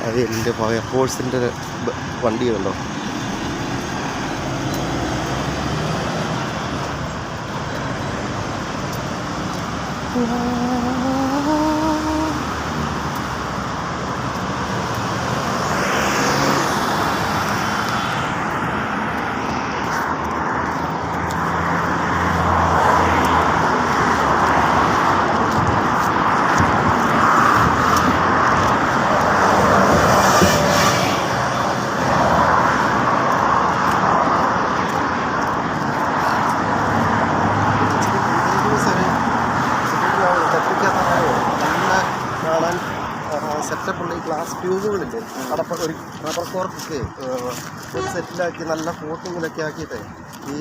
അത് എൻ്റെ ഫയർഫോഴ്സിൻ്റെ വണ്ടി കണ്ടോ. സെറ്റപ്പുള്ള ഈ ഗ്ലാസ് ട്യൂബുകളില്ലേ, ഒരു റബ്ബർ കോർക്കൊക്കെ ഒരു സെറ്റിലാക്കി നല്ല കോട്ടിങ്ങിലൊക്കെ ആക്കിയിട്ട് ഈ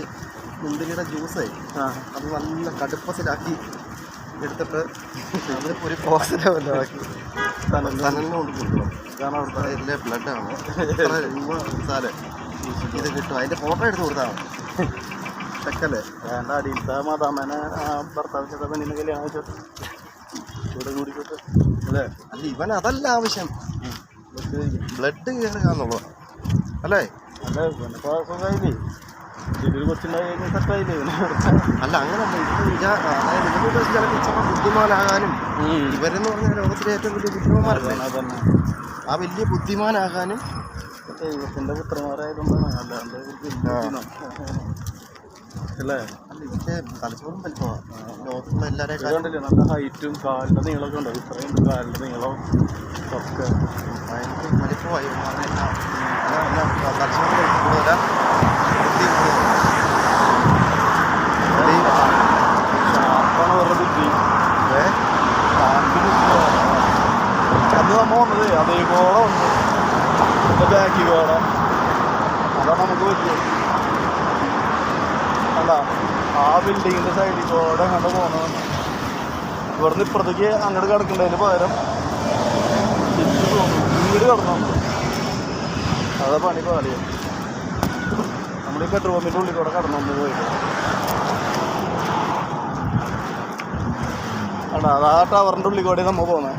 മുന്തിരിയുടെ ജ്യൂസേ അത് നല്ല കടുപ്പത്തിലാക്കി എടുത്തിട്ട് അത് ഒരു ബോക്സിലെ ആക്കി തനലിന് കൊണ്ട് കൊടുക്കണം. കാരണം അവിടുത്തെ എല്ലാ ബ്ലഡാണ്. എത്ര രൂപ കൊടുത്താൽ ഇത് കിട്ടും. അതിൻ്റെ ഫോട്ടോ എടുത്ത് കൊടുത്താണ് ചെക്കല്ലേ. വേണ്ട അടിയിലത്തെ മാതാമേനെ ഭർത്താവ് പെണ്ണിനെ കല്യാണം വെച്ചിട്ട് ഇവിടെ കൂടിക്കോട്ടെ അല്ലേ. അല്ല ഇവൻ അതല്ല ആവശ്യം, ബ്ലഡ് കയറുക എന്നുള്ളത് അല്ലേ. അല്ല ഇവനിപ്പോൾ സുഖമായില്ലേ, ഇതൊരു കൊച്ചുണ്ടായി കഴിഞ്ഞാൽ സെറ്റായില്ലേ. അല്ല അങ്ങനല്ല, ഇത് അതായത് ഇവരുടെ ഉദ്ദേശിച്ചാൽ കുറച്ചൊക്കെ ബുദ്ധിമാനാകാനും ഇവരെന്ന് പറഞ്ഞാൽ ലോകത്തിലെ ഏറ്റവും വലിയ ബുദ്ധിമാന്മാരല്ലേ. അതന്നെ ആ വലിയ ബുദ്ധിമാനാകാനും ദൈവത്തിൻ്റെ പുത്രന്മാരായതുകൊണ്ടാണ്. അല്ലാണ്ട് അല്ലേ. അല്ല ഇതിൻ്റെ തലച്ചോറും വലിപ്പമാണ്. ലോകത്തുള്ള എല്ലാവരെയും കണ്ടില്ലേ, നല്ല ഹൈറ്റും കാലിൻ്റെ നീളമൊക്കെ ഉണ്ട്. ഇത്രയും കാലിൻ്റെ നീളം ഒക്കെ ഭയങ്കര വലിപ്പമായി. തലച്ചോറ് കൂടുതല ഷാർപ്പാണ് അവരുടെ ബുദ്ധി. അത് നമ്മൾ വന്നത് അതേപോലെ വന്നു എൻ്റെ ബാക്കി കൂടെ. അതാണ് നമുക്ക് പറ്റിയത്. അല്ല ആ ബിൽഡിങ്ങിൻ്റെ സൈഡിൽ കൂടെ അങ്ങോട്ട് പോകുന്നത്. ഇവിടുന്ന് ഇപ്പുറത്തേക്ക് അങ്ങോട്ട് കിടക്കേണ്ടതിന് പകരം വീട് കിടന്നു. അതാ പണി പാളിയ. നമ്മൾ ഈ പെട്രോൾ പമ്പിൻ്റെ ഉള്ളിൽ കൂടെ കടന്നു പോയിട്ട് അതാ ആ ടവറിൻ്റെ ഉള്ളിൽ കൂടെ നമ്മൾ പോകുന്നത്.